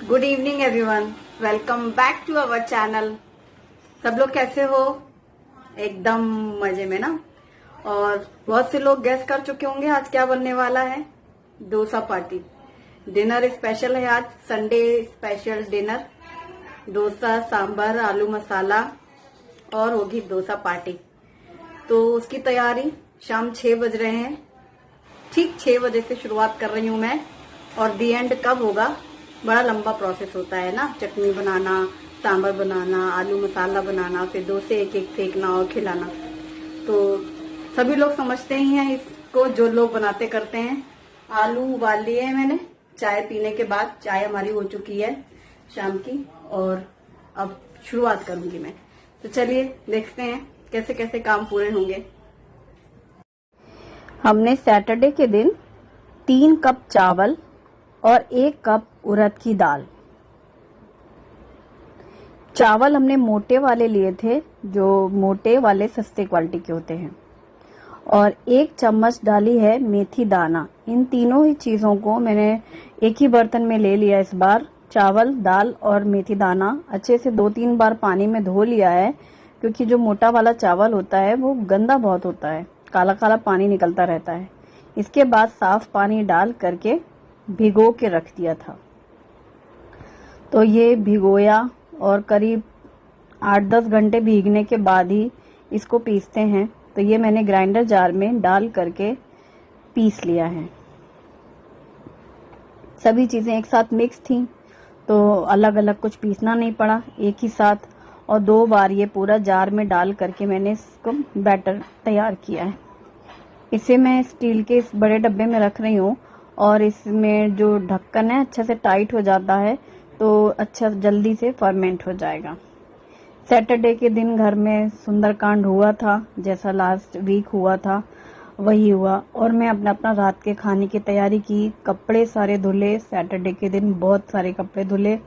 Good evening everyone, welcome back to our channel. सब लोग कैसे हो? एकदम मजे में ना। और बहुत से लोग गेस कर चुके होंगे आज क्या बनने वाला है। डोसा पार्टी। डिनर स्पेशल है आज, Sunday special dinner. Dosa, sambar, आलू मसाला और होगी डोसा पार्टी। तो उसकी तैयारी शाम 6 बज रहे हैं। ठीक 6 बजे से शुरुआत कर रही हूं मैं, और दी एंड कब होगा? बड़ा लंबा प्रोसेस होता है ना। चटनी बनाना, सांभर बनाना, आलू मसाला बनाना, फिर डोसे एक एक सेकना और खिलाना। तो सभी लोग समझते ही हैं इसको, जो लोग बनाते करते हैं। आलू उबाल लिए हैं मैंने चाय पीने के बाद। चाय हमारी हो चुकी है शाम की, और अब शुरुआत करूंगी मैं। तो चलिए देखते हैं कैसे कैसे काम पूरे होंगे। हमने सैटरडे के दिन 3 कप चावल और 1 कप उड़द की दाल। चावल हमने मोटे वाले लिए थे, जो मोटे वाले सस्ते क्वालिटी के होते हैं, और 1 चम्मच डाली है मेथी दाना। इन तीनों ही चीजों को मैंने एक ही बर्तन में ले लिया इस बार। चावल, दाल और मेथी दाना अच्छे से 2-3 बार पानी में धो लिया है, क्योंकि जो मोटा वाला चावल होता है वो गंदा बहुत होता है, काला काला पानी निकलता रहता है। इसके बाद साफ पानी डाल करके भिगो के रख दिया था। तो ये भिगोया और करीब 8-10 घंटे भीगने के बाद ही इसको पीसते हैं। तो ये मैंने ग्राइंडर जार में डाल करके पीस लिया है। सभी चीजें एक साथ मिक्स थी, तो अलग अलग कुछ पीसना नहीं पड़ा, एक ही साथ। और 2 बार ये पूरा जार में डाल करके मैंने इसको बैटर तैयार किया है। इसे मैं स्टील के इस बड़े डब्बे में रख रही हूँ, और इसमें जो ढक्कन है अच्छे से टाइट हो जाता है, तो अच्छा जल्दी से फर्मेंट हो जाएगा। सैटरडे के दिन घर में सुंदरकांड हुआ था, जैसा लास्ट वीक हुआ था वही हुआ। और मैं अपना रात के खाने की तैयारी की। कपड़े सारे धुले, सैटरडे के दिन बहुत सारे कपड़े धुले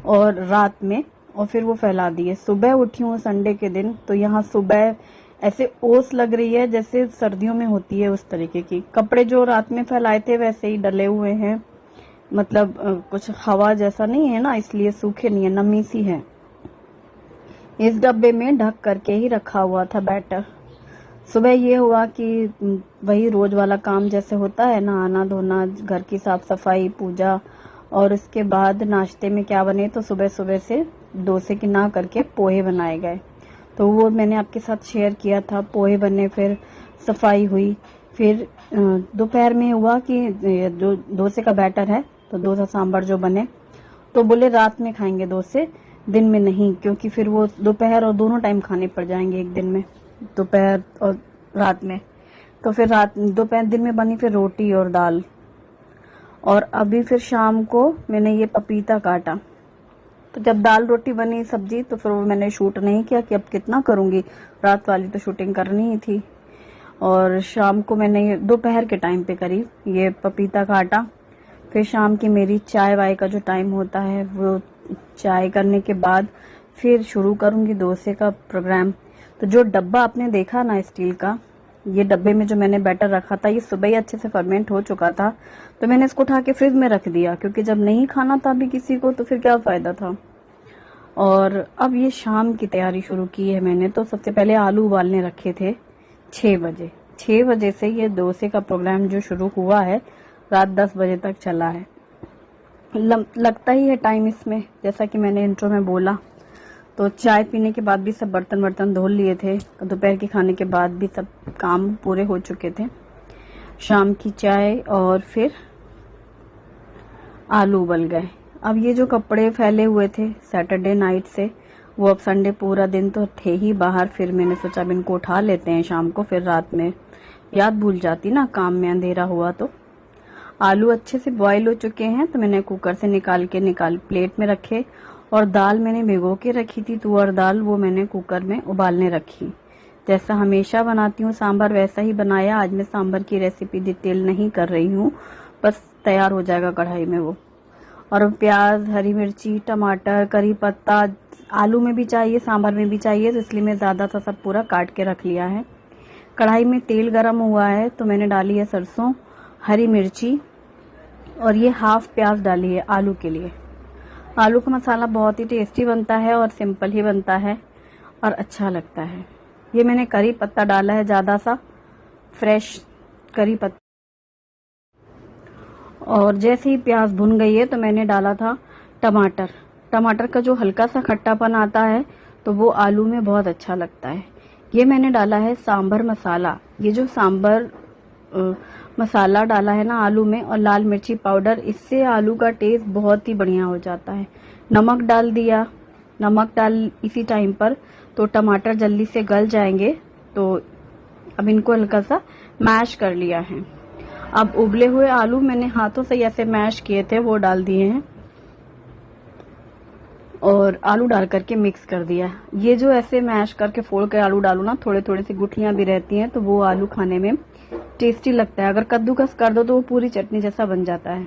और रात में, और फिर वो फैला दिए। सुबह उठी हूँ संडे के दिन, तो यहाँ सुबह ऐसे ओस लग रही है जैसे सर्दियों में होती है उस तरीके की। कपड़े जो रात में फैलाए थे वैसे ही डले हुए हैं, मतलब कुछ हवा जैसा नहीं है ना, इसलिए सूखे नहीं है, नमी सी है। इस डब्बे में ढक करके ही रखा हुआ था बैटर। सुबह ये हुआ कि वही रोज वाला काम जैसे होता है, नहाना धोना, घर की साफ सफाई, पूजा, और इसके बाद नाश्ते में क्या बने, तो सुबह सुबह से डोसे की ना करके पोहे बनाए गए। तो वो मैंने आपके साथ शेयर किया था। पोहे बने, फिर सफाई हुई। फिर दोपहर में हुआ कि जो डोसे का बैटर है, तो डोसा सांभर जो बने, तो बोले रात में खाएंगे डोसे, दिन में नहीं, क्योंकि फिर वो दोपहर और दोनों टाइम खाने पड़ जाएंगे एक दिन में, दोपहर और रात में। तो फिर दोपहर दिन में बनी फिर रोटी और दाल। और अभी फिर शाम को मैंने ये पपीता काटा। तो जब दाल रोटी बनी, सब्जी, तो फिर वो मैंने शूट नहीं किया कि अब कितना करूंगी, रात वाली तो शूटिंग करनी ही थी। और शाम को मैंने दोपहर के टाइम पे करीब ये पपीता काटा। फिर शाम की मेरी चाय वाय का जो टाइम होता है, वो चाय करने के बाद फिर शुरू करूंगी डोसे का प्रोग्राम। तो जो डब्बा आपने देखा ना स्टील का, ये डब्बे में जो मैंने बैटर रखा था, ये सुबह ही अच्छे से फर्मेंट हो चुका था। तो मैंने इसको उठा के फ्रिज में रख दिया, क्योंकि जब नहीं खाना था अभी किसी को, तो फिर क्या फायदा था। और अब ये शाम की तैयारी शुरू की है मैंने। तो सबसे पहले आलू उबालने रखे थे 6 बजे। 6 बजे से ये डोसे का प्रोग्राम जो शुरू हुआ है, रात 10 बजे तक चला है। लगता ही है टाइम इसमें, जैसा कि मैंने इंट्रो में बोला। तो चाय पीने के बाद भी सब बर्तन धो लिए थे। दोपहर के खाने के बाद भी सब काम पूरे हो चुके थे। शाम की चाय और फिर आलू उबल गए। अब ये जो कपड़े फैले हुए थे सैटरडे नाइट से, वो अब संडे पूरा दिन तो थे ही बाहर। फिर मैंने सोचा अब इनको उठा लेते हैं शाम को, फिर रात में याद भूल जाती ना, काम में अंधेरा हुआ तो। आलू अच्छे से बॉईल हो चुके हैं, तो मैंने कुकर से निकाल प्लेट में रखे। और दाल मैंने भिगो के रखी थी, तुअर दाल, वो मैंने कुकर में उबालने रखी। जैसा हमेशा बनाती हूँ सांभर, वैसा ही बनाया। आज मैं सांभर की रेसिपी डिटेल नहीं कर रही हूँ, बस तैयार हो जाएगा कढ़ाई में वो। और प्याज, हरी मिर्ची, टमाटर, करी पत्ता आलू में भी चाहिए, सांभर में भी चाहिए, तो इसलिए मैं ज्यादा सा सब पूरा काट के रख लिया है। कढ़ाई में तेल गरम हुआ है, तो मैंने डाली है सरसों, हरी मिर्ची, और ये हाफ प्याज डाली है आलू के लिए। आलू का मसाला बहुत ही टेस्टी बनता है और सिंपल ही बनता है और अच्छा लगता है। ये मैंने करी पत्ता डाला है, ज़्यादा सा फ्रेश करी पत्ता। और जैसे ही प्याज भुन गई है तो मैंने डाला था टमाटर। टमाटर का जो हल्का सा खट्टापन आता है तो वो आलू में बहुत अच्छा लगता है। ये मैंने डाला है सांभर मसाला। ये जो सांभर मसाला डाला है ना आलू में, और लाल मिर्ची पाउडर, इससे आलू का टेस्ट बहुत ही बढ़िया हो जाता है। नमक डाल दिया, नमक डाल इसी टाइम पर तो टमाटर जल्दी से गल जाएंगे। तो अब इनको हल्का सा मैश कर लिया है। अब उबले हुए आलू मैंने हाथों से ऐसे मैश किए थे वो डाल दिए हैं और आलू डाल करके मिक्स कर दिया। ये जो ऐसे मैश करके फोड़ के आलू डालू ना, थोड़े थोड़े सी गुठलियां भी रहती हैं तो वो आलू खाने में टेस्टी लगता है। अगर कद्दूकस कर दो तो वो पूरी चटनी जैसा बन जाता है।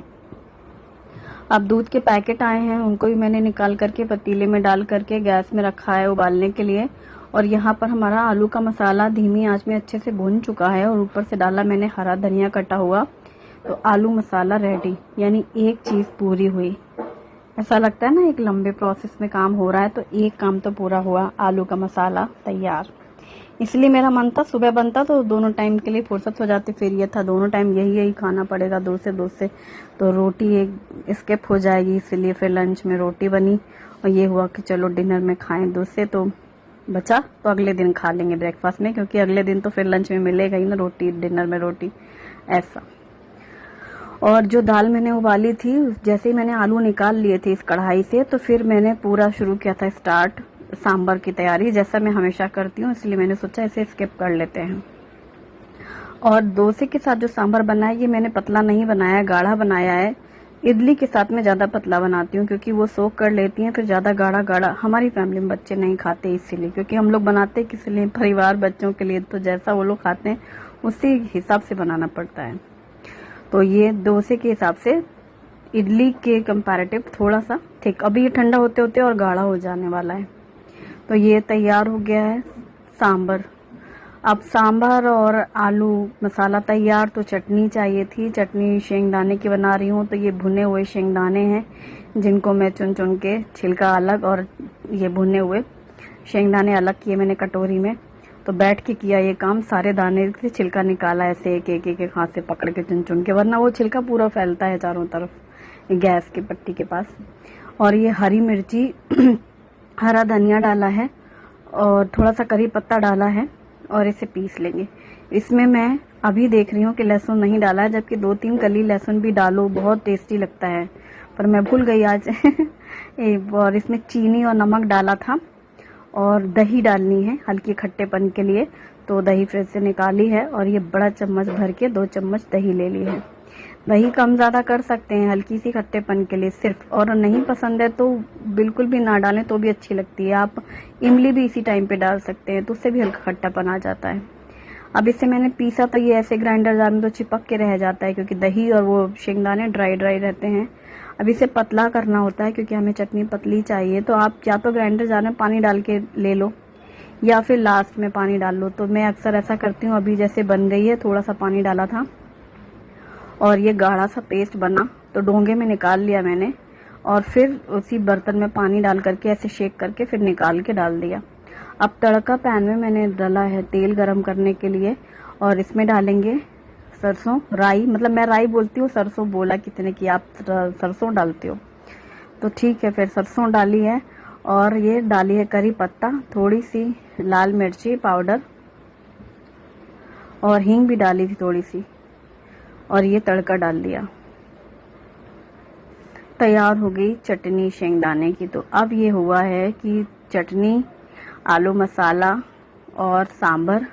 अब दूध के पैकेट आए हैं, उनको भी मैंने निकाल करके पतीले में डाल करके गैस में रखा है उबालने के लिए। और यहाँ पर हमारा आलू का मसाला धीमी आंच में अच्छे से भुन चुका है और ऊपर से डाला मैंने हरा धनिया कटा हुआ। तो आलू मसाला रेडी, यानी एक चीज पूरी हुई। ऐसा लगता है ना एक लंबे प्रोसेस में काम हो रहा है, तो एक काम तो पूरा हुआ, आलू का मसाला तैयार। इसलिए मेरा मन था सुबह बनता तो दोनों टाइम के लिए फुर्सत हो जाती, फिर ये था दोनों टाइम यही खाना पड़ेगा दो से तो रोटी एक स्किप हो जाएगी, इसलिए फिर लंच में रोटी बनी। और ये हुआ कि चलो डिनर में खाएं दूध से, तो बचा तो अगले दिन खा लेंगे ब्रेकफास्ट में, क्योंकि अगले दिन तो फिर लंच में मिलेगा ही ना रोटी, डिनर में रोटी ऐसा। और जो दाल मैंने उबाली थी, जैसे ही मैंने आलू निकाल लिए थे इस कढ़ाई से, तो फिर मैंने पूरा शुरू किया था स्टार्ट सांभर की तैयारी, जैसा मैं हमेशा करती हूँ, इसलिए मैंने सोचा इसे स्किप कर लेते हैं। और डोसे के साथ जो सांभर बना है ये मैंने पतला नहीं बनाया, गाढ़ा बनाया है। इडली के साथ मैं ज्यादा पतला बनाती हूँ क्योंकि वो सोख कर लेती हैं, फिर ज्यादा गाढ़ा गाढ़ा हमारी फैमिली में बच्चे नहीं खाते, इसीलिए। क्योंकि हम लोग बनाते किस लिए, परिवार बच्चों के लिए, तो जैसा वो लोग खाते हैं उसी हिसाब से बनाना पड़ता है। तो ये डोसे के हिसाब से इडली के कंपैरेटिव थोड़ा सा थिक, अभी ये ठंडा होते होते और गाढ़ा हो जाने वाला है। तो ये तैयार हो गया है सांभर। अब सांभर और आलू मसाला तैयार, तो चटनी चाहिए थी। चटनी शेंगदाने की बना रही हूँ। तो ये भुने हुए शेंगदाने हैं जिनको मैं चुन चुन के, छिलका अलग और ये भुने हुए शेंगदाने अलग किए मैंने कटोरी में। तो बैठ के किया ये काम, सारे दाने से छिलका निकाला ऐसे एक एक एक हाथ से पकड़ के चुन चुन के, वरना वो छिलका पूरा फैलता है चारों तरफ गैस की पट्टी के पास। और ये हरी मिर्ची हरा धनिया डाला है और थोड़ा सा करी पत्ता डाला है और इसे पीस लेंगे। इसमें मैं अभी देख रही हूँ कि लहसुन नहीं डाला है, जबकि 2-3 कली लहसुन भी डालो, बहुत टेस्टी लगता है, पर मैं भूल गई आज। और इसमें चीनी और नमक डाला था और दही डालनी है हल्की खट्टेपन के लिए, तो दही फ्रिज से निकाली है और ये बड़ा चम्मच भर के 2 चम्मच दही ले ली है। दही कम ज़्यादा कर सकते हैं हल्की सी खट्टेपन के लिए सिर्फ, और नहीं पसंद है तो बिल्कुल भी ना डालें तो भी अच्छी लगती है। आप इमली भी इसी टाइम पे डाल सकते हैं तो उससे भी हल्का खट्टापन आ जाता है। अब इसे मैंने पीसा तो ये ऐसे ग्राइंडर जार में तो चिपक के रह जाता है क्योंकि दही और वो शेंगदाने ड्राई ड्राई रहते हैं। अब इसे पतला करना होता है क्योंकि हमें चटनी पतली चाहिए, तो आप या तो ग्राइंडर जार में पानी डाल के ले लो या फिर लास्ट में पानी डाल लो। तो मैं अक्सर ऐसा करती हूँ। अभी जैसे बन गई है, थोड़ा सा पानी डाला था और ये गाढ़ा सा पेस्ट बना, तो डोंगे में निकाल लिया मैंने और फिर उसी बर्तन में पानी डाल करके ऐसे शेक करके फिर निकाल के डाल दिया। अब तड़का पैन में मैंने डाला है तेल गरम करने के लिए और इसमें डालेंगे सरसों, राई, मतलब मैं राई बोलती हूँ, सरसों बोला कितने की आप सरसों डालते हो, तो ठीक है। फिर सरसों डाली है और ये डाली है करी पत्ता, थोड़ी सी लाल मिर्ची पाउडर और हींग भी डाली थी थोड़ी सी, और ये तड़का डाल दिया। तैयार हो गई चटनी शेंगदाने की। तो अब ये हुआ है कि चटनी, आलू मसाला और सांभर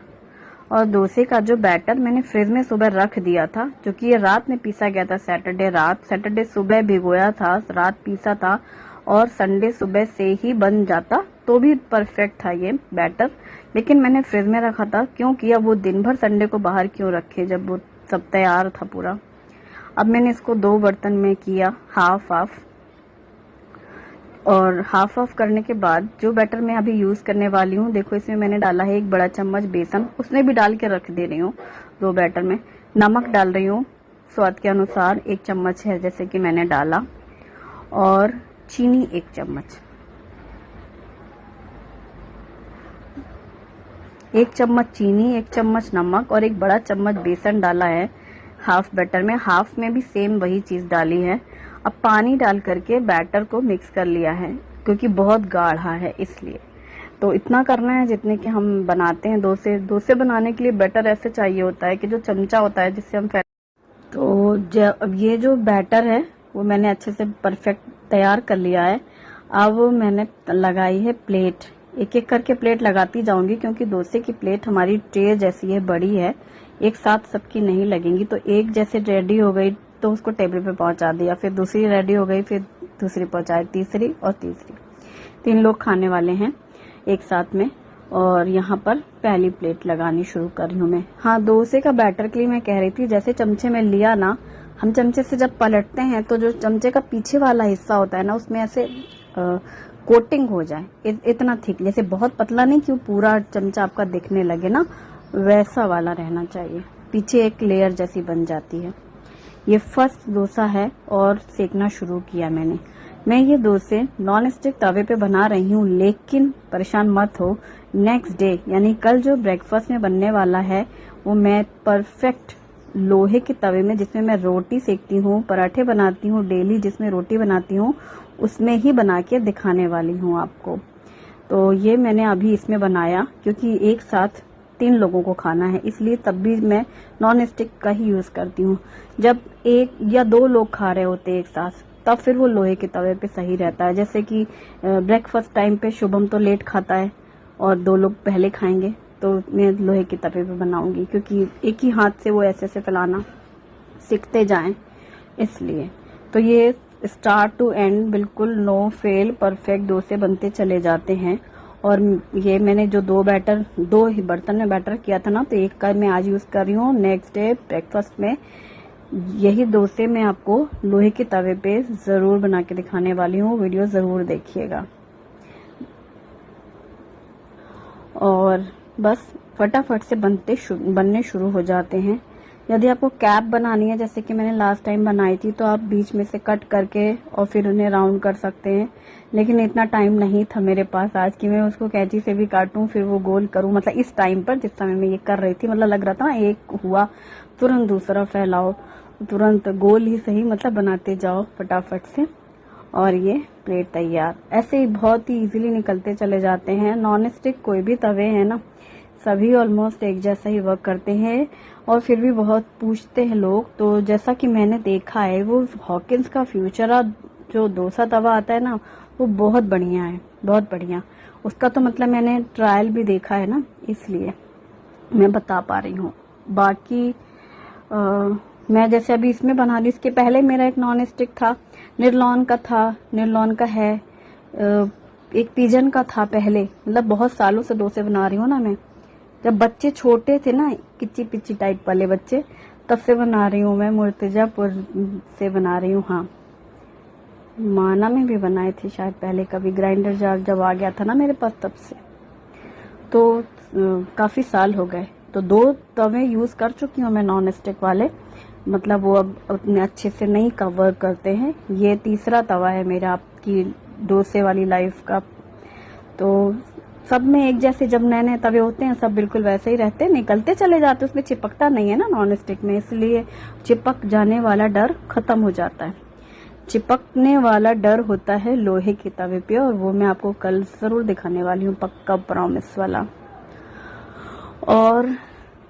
और डोसे का जो बैटर मैंने फ्रिज में सुबह रख दिया था, जो कि ये रात में पीसा गया था, सैटरडे सुबह भिगोया था, रात पीसा था और संडे सुबह से ही बन जाता तो भी परफेक्ट था ये बैटर। लेकिन मैंने फ्रिज में रखा था, क्यों किया, वो दिन भर संडे को बाहर क्यों रखे जब वो सब तैयार था पूरा। अब मैंने इसको 2 बर्तन में किया, हाफ हाफ करने के बाद जो बैटर मैं अभी यूज करने वाली हूँ, देखो इसमें मैंने डाला है 1 बड़ा चम्मच बेसन, उसने भी डाल के रख दे रही हूँ 2 बैटर में। नमक डाल रही हूँ स्वाद के अनुसार, 1 चम्मच है जैसे कि मैंने डाला, और चीनी 1 चम्मच, 1 चम्मच चीनी, 1 चम्मच नमक और 1 बड़ा चम्मच बेसन डाला है हाफ बैटर में। हाफ में भी सेम वही चीज डाली है। अब पानी डाल करके बैटर को मिक्स कर लिया है, क्योंकि बहुत गाढ़ा है इसलिए। तो इतना करना है जितने कि हम बनाते हैं। डोसे बनाने के लिए बैटर ऐसे चाहिए होता है कि जो चमचा होता है जिससे हम तो अब ये जो बैटर है वो मैंने अच्छे से परफेक्ट तैयार कर लिया है। अब मैंने लगाई है प्लेट, एक एक करके प्लेट लगाती जाऊंगी, क्योंकि डोसे की प्लेट हमारी ट्रे जैसी है, बड़ी है, एक साथ सबकी नहीं लगेंगी। तो एक जैसे रेडी हो गई तो उसको टेबल पे पहुंचा दिया, फिर दूसरी रेडी हो गई, फिर दूसरी पहुंचाई, तीसरी और तीसरी। 3 लोग खाने वाले हैं एक साथ में। और यहाँ पर पहली प्लेट लगानी शुरू कर रही हूँ मैं। हाँ, डोसे का बैटर के लिए मैं कह रही थी, जैसे चमचे में लिया ना, हम चमचे से जब पलटते हैं तो जो चमचे का पीछे वाला हिस्सा होता है ना, उसमें ऐसे कोटिंग हो जाए, इतना थिक, जैसे बहुत पतला नहीं कि पूरा चमचा आपका दिखने लगे ना, वैसा वाला रहना चाहिए। पीछे एक लेयर जैसी बन जाती है। ये फर्स्ट डोसा है और सेकना शुरू किया मैंने। मैं ये डोसे नॉन स्टिक तवे पे बना रही हूँ, लेकिन परेशान मत हो, नेक्स्ट डे यानी कल जो ब्रेकफास्ट में बनने वाला है वो मैं परफेक्ट लोहे के तवे में, जिसमें मैं रोटी सेकती हूँ, पराठे बनाती हूँ डेली, जिसमें रोटी बनाती हूँ, उसमें ही बना के दिखाने वाली हूँ आपको। तो ये मैंने अभी इसमें बनाया, क्योंकि एक साथ 3 लोगों को खाना है, इसलिए तब भी मैं नॉन स्टिक का ही यूज करती हूँ। जब 1 या 2 लोग खा रहे होते एक साथ, तब फिर वो लोहे के तवे पे सही रहता है। जैसे कि ब्रेकफास्ट टाइम पे शुभम तो लेट खाता है और 2 लोग पहले खाएंगे, तो मैं लोहे के तवे पे बनाऊंगी, क्योंकि एक ही हाथ से वो ऐसे ऐसे फैलाना सीखते जाएं, इसलिए। तो ये स्टार्ट टू एंड बिल्कुल नो फेल परफेक्ट डोसे बनते चले जाते हैं। और ये मैंने जो 2 ही बर्तन में बैटर किया था ना, तो एक का मैं आज यूज कर रही हूँ। नेक्स्ट डे ब्रेकफास्ट में यही डोसे मैं आपको लोहे के तवे पे जरूर बना के दिखाने वाली हूँ, वीडियो जरूर देखिएगा। और बस फटाफट से बनने शुरू हो जाते हैं। यदि आपको कैप बनानी है, जैसे कि मैंने लास्ट टाइम बनाई थी, तो आप बीच में से कट करके और फिर उन्हें राउंड कर सकते हैं, लेकिन इतना टाइम नहीं था मेरे पास आज कि मैं उसको कैंची से भी काटूं फिर वो गोल करूं। मतलब इस टाइम पर, जिस समय मैं ये कर रही थी, मतलब लग रहा था एक हुआ तुरंत दूसरा फैलाओ, तुरंत गोल ही सही, मतलब बनाते जाओ फटाफट से। और ये प्लेट तैयार। ऐसे ही बहुत ही इजीली निकलते चले जाते हैं। नॉन स्टिक कोई भी तवे है ना, सभी ऑलमोस्ट एक जैसा ही वर्क करते हैं, और फिर भी बहुत पूछते हैं लोग। तो जैसा कि मैंने देखा है, वो हॉकिंस का फ्यूचर जो डोसा तवा आता है ना, वो बहुत बढ़िया है, बहुत बढ़िया। उसका तो मतलब मैंने ट्रायल भी देखा है ना, इसलिए मैं बता पा रही हूँ। बाकी मैं जैसे अभी इसमें बना रही, इसके पहले मेरा एक नॉन स्टिक था, निर्लॉन का है, एक पिजन का था पहले। मतलब बहुत सालों से डोसे बना रही हूँ ना मैं। जब बच्चे छोटे थे ना, किच्ची पिच्ची टाइप वाले बच्चे, तब से बना रही हूँ मैं। मुर्तजापुर से बना रही हूँ। हाँ, माना में भी बनाए थे शायद पहले कभी, ग्राइंडर जार जब आ गया था ना मेरे पास, तब से। तो काफी साल हो गए। तो 2 तवे यूज कर चुकी हूँ मैं नॉन स्टिक वाले, मतलब वो अब उतने अच्छे से नहीं कवर करते हैं। ये तीसरा तवा है मेरा आपकी डोसे वाली लाइफ का। तो सब में एक जैसे जब नए नए तवे होते हैं, सब बिल्कुल वैसे ही रहते हैं, निकलते चले जाते, उसमें चिपकता नहीं है ना नॉन स्टिक में, इसलिए चिपक जाने वाला डर खत्म हो जाता है। चिपकने वाला डर होता है लोहे के तवे पे, और वो मैं आपको कल जरूर दिखाने वाली हूँ, पक्का प्रॉमिस वाला। और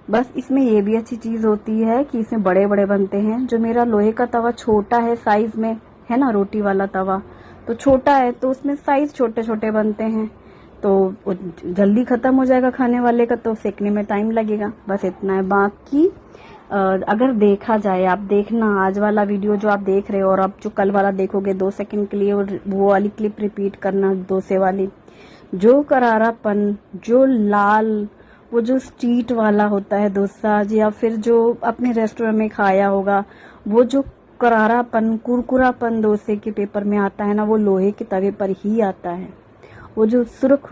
बस इसमें ये भी अच्छी चीज होती है कि इसमें बड़े बड़े बनते हैं। जो मेरा लोहे का तवा छोटा है साइज में, है ना, रोटी वाला तवा तो छोटा है, तो उसमें साइज छोटे छोटे बनते हैं, तो जल्दी खत्म हो जाएगा खाने वाले का, तो सेकने में टाइम लगेगा। बस इतना है। बाकी अगर देखा जाए, आप देखना आज वाला वीडियो जो आप देख रहे हो, और आप जो कल वाला देखोगे 2 सेकंड के लिए, वो वाली क्लिप रिपीट करना डोसे वाली। जो करारापन, जो लाल, वो जो स्ट्रीट वाला होता है डोसा, या फिर जो अपने रेस्टोरेंट में खाया होगा, वो जो करारापन, कुरकुरापन डोसे के पेपर में आता है ना, वो लोहे के तवे पर ही आता है। वो जो सुर्ख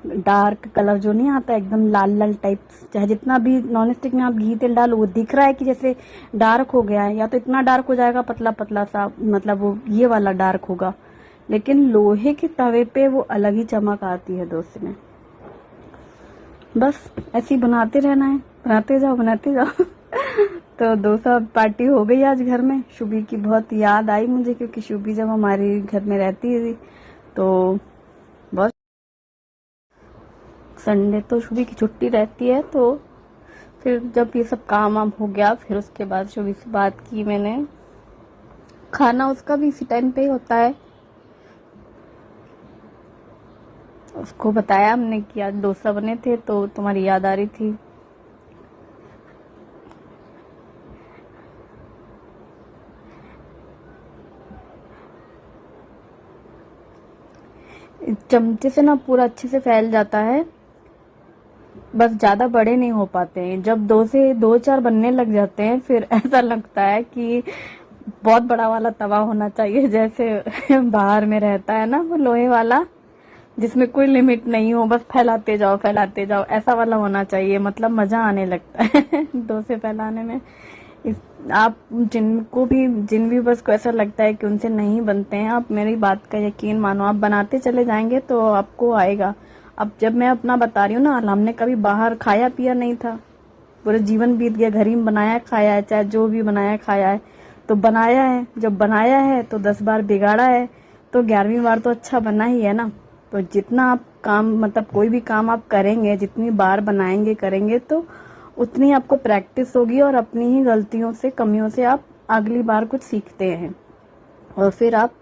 डार्क कलर जो नहीं आता एकदम लाल लाल टाइप, चाहे जितना भी नॉन स्टिक में आप घी तेल डालो वो दिख रहा है कि जैसे डार्क हो गया है, या तो इतना डार्क हो जाएगा पतला पतला सा, मतलब वो ये वाला डार्क होगा, लेकिन लोहे के तवे पे वो अलग ही चमक आती है दोस्त में। बस ऐसे ही बनाते रहना है, बनाते जाओ बनाते जाओ। तो डोसा पार्टी हो गई आज घर में। शुभी की बहुत याद आई मुझे, क्योंकि शुभी जब हमारे घर में रहती थी तो बहुत, संडे तो शुभी की छुट्टी रहती है, तो फिर जब ये सब काम वाम हो गया फिर उसके बाद शुभी से बात की मैंने। खाना उसका भी इसी टाइम पे ही होता है। उसको बताया हमने कि आज डोसा बने थे तो तुम्हारी याद आ रही थी। चमचे से ना पूरा अच्छे से फैल जाता है, बस ज्यादा बड़े नहीं हो पाते हैं। जब दो चार बनने लग जाते हैं फिर ऐसा लगता है कि बहुत बड़ा वाला तवा होना चाहिए, जैसे बाहर में रहता है ना वो लोहे वाला, जिसमें कोई लिमिट नहीं हो, बस फैलाते जाओ, ऐसा वाला होना चाहिए, मतलब मजा आने लगता है डोसे फैलाने में। आप जिन भी बस को ऐसा लगता है कि उनसे नहीं बनते हैं, आप मेरी बात का यकीन मानो, आप बनाते चले जाएंगे तो आपको आएगा। अब जब मैं अपना बता रही हूँ ना, हमने कभी बाहर खाया पिया नहीं था, पूरा जीवन बीत गया घर ही में बनाया खाया है, चाहे जो भी बनाया खाया है, तो बनाया है, जब बनाया है तो 10 बार बिगाड़ा है, तो 11वीं बार तो अच्छा बना ही है ना। तो जितना आप काम, मतलब कोई भी काम आप करेंगे, जितनी बार बनाएंगे करेंगे, तो उतनी आपको प्रैक्टिस होगी और अपनी ही गलतियों से कमियों से आप अगली बार कुछ सीखते हैं और फिर आप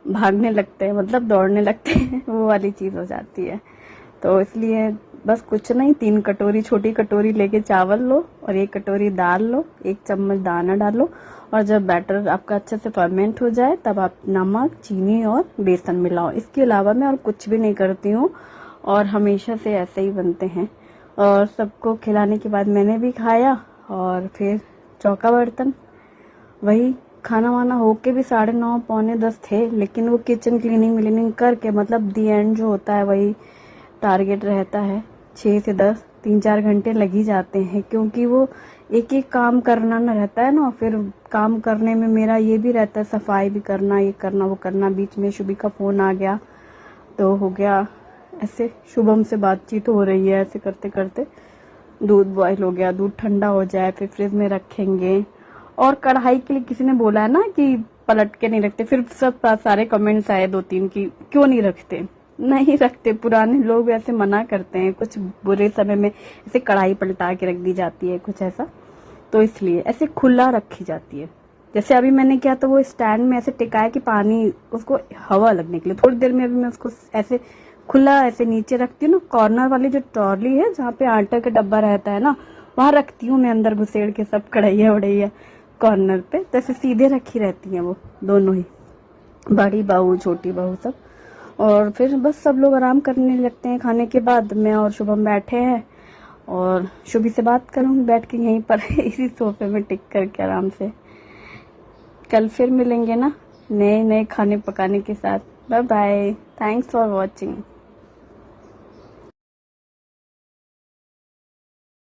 भागने लगते हैं, मतलब दौड़ने लगते हैं, वो वाली चीज हो जाती है। तो इसलिए बस कुछ नहीं, 3 कटोरी छोटी कटोरी लेके चावल लो और 1 कटोरी दाल लो, 1 चम्मच दाना डालो, और जब बैटर आपका अच्छे से फर्मेंट हो जाए तब आप नमक, चीनी और बेसन मिलाओ। इसके अलावा मैं और कुछ भी नहीं करती हूँ और हमेशा से ऐसे ही बनते हैं। और सबको खिलाने के बाद मैंने भी खाया और फिर चौका बर्तन, वही खाना वाना होके भी 9:30 पौने 10 थे, लेकिन वो किचन क्लीनिंग करके, मतलब दी एंड जो होता है वही टारगेट रहता है, 6 से 10 3-4 घंटे लग ही जाते हैं, क्योंकि वो एक एक काम करना ना रहता है ना। फिर काम करने में मेरा ये भी रहता है, सफाई भी करना, ये करना वो करना। बीच में शुभी का फोन आ गया तो हो गया ऐसे, शुभम से बातचीत हो रही है, ऐसे करते करते दूध बॉईल हो गया, दूध ठंडा हो जाए फिर फ्रिज में रखेंगे। और कढ़ाई के लिए किसी ने बोला है ना कि पलट के नहीं रखते, फिर सब सारे कमेंट्स आए 2-3 की क्यों नहीं रखते। नहीं रखते, पुराने लोग ऐसे मना करते हैं, कुछ बुरे समय में ऐसे कढ़ाई पलटा के रख दी जाती है कुछ ऐसा, तो इसलिए ऐसे खुला रखी जाती है। जैसे अभी मैंने किया तो वो स्टैंड में ऐसे टिकाया कि पानी उसको हवा लगने के लिए, थोड़ी देर में अभी मैं उसको ऐसे खुला ऐसे नीचे रखती हूँ ना, कॉर्नर वाली जो ट्रॉली है जहाँ पे आटा का डब्बा रहता है ना, वहां रखती हूँ मैं, अंदर घुसेड़ के सब कढ़ाइया वढ़ैया कॉर्नर पे, तो ऐसे सीधे रखी रहती हैं वो दोनों ही, बड़ी बहू छोटी बहू सब। और फिर बस सब लोग आराम करने लगते हैं खाने के बाद, मैं और शुभम बैठे हैं और शुभी से बात करूँ बैठ के यहीं पर इसी सोफे में टिक करके आराम से। कल फिर मिलेंगे ना नए नए खाने पकाने के साथ। Bye bye, thanks for watching.